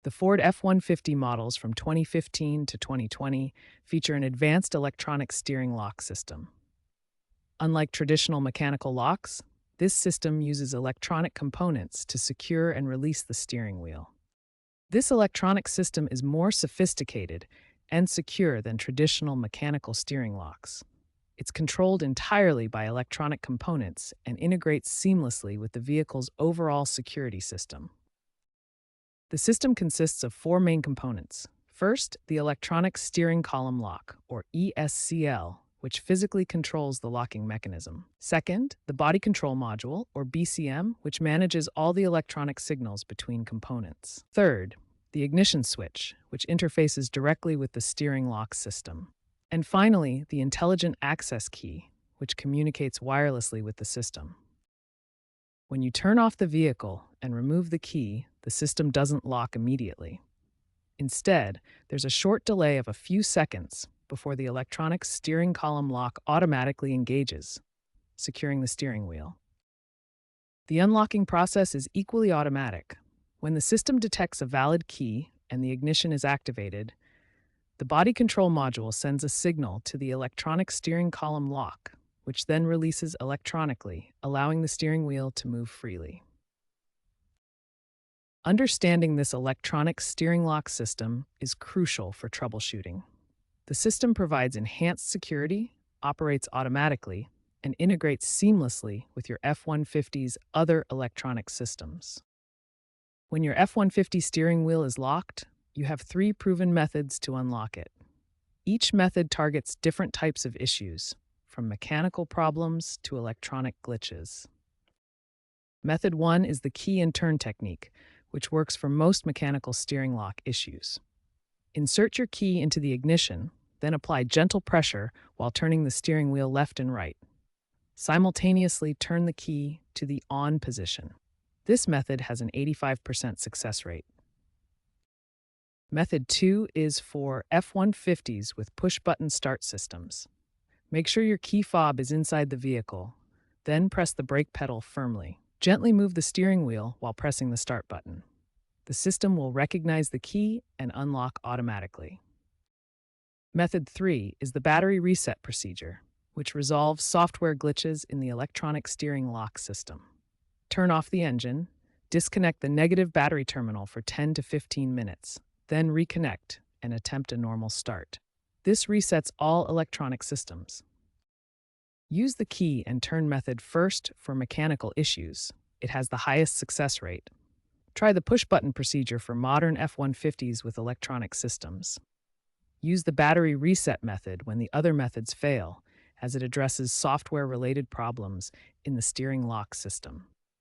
The Ford F-150 models from 2015 to 2020 feature an advanced electronic steering lock system. Unlike traditional mechanical locks, this system uses electronic components to secure and release the steering wheel. This electronic system is more sophisticated and secure than traditional mechanical steering locks. It's controlled entirely by electronic components and integrates seamlessly with the vehicle's overall security system. The system consists of four main components. First, the electronic steering column lock, or ESCL, which physically controls the locking mechanism. Second, the body control module, or BCM, which manages all the electronic signals between components. Third, the ignition switch, which interfaces directly with the steering lock system. And finally, the intelligent access key, which communicates wirelessly with the system. When you turn off the vehicle and remove the key, the system doesn't lock immediately. Instead, there's a short delay of a few seconds before the electronic steering column lock automatically engages, securing the steering wheel. The unlocking process is equally automatic. When the system detects a valid key and the ignition is activated, the body control module sends a signal to the electronic steering column lock, which then releases electronically, allowing the steering wheel to move freely. Understanding this electronic steering lock system is crucial for troubleshooting. The system provides enhanced security, operates automatically, and integrates seamlessly with your F-150's other electronic systems. When your F-150 steering wheel is locked, you have three proven methods to unlock it. Each method targets different types of issues, from mechanical problems to electronic glitches. Method 1 is the key and turn technique, which works for most mechanical steering lock issues. Insert your key into the ignition, then apply gentle pressure while turning the steering wheel left and right. Simultaneously turn the key to the on position. This method has an 85% success rate. Method 2 is for F-150s with push-button start systems. Make sure your key fob is inside the vehicle, then press the brake pedal firmly. Gently move the steering wheel while pressing the start button. The system will recognize the key and unlock automatically. Method 3 is the battery reset procedure, which resolves software glitches in the electronic steering lock system. Turn off the engine, disconnect the negative battery terminal for 10 to 15 minutes, then reconnect and attempt a normal start. This resets all electronic systems. Use the key and turn method first for mechanical issues. It has the highest success rate. Try the push-button procedure for modern F-150s with electronic systems. Use the battery reset method when the other methods fail, as it addresses software-related problems in the steering lock system.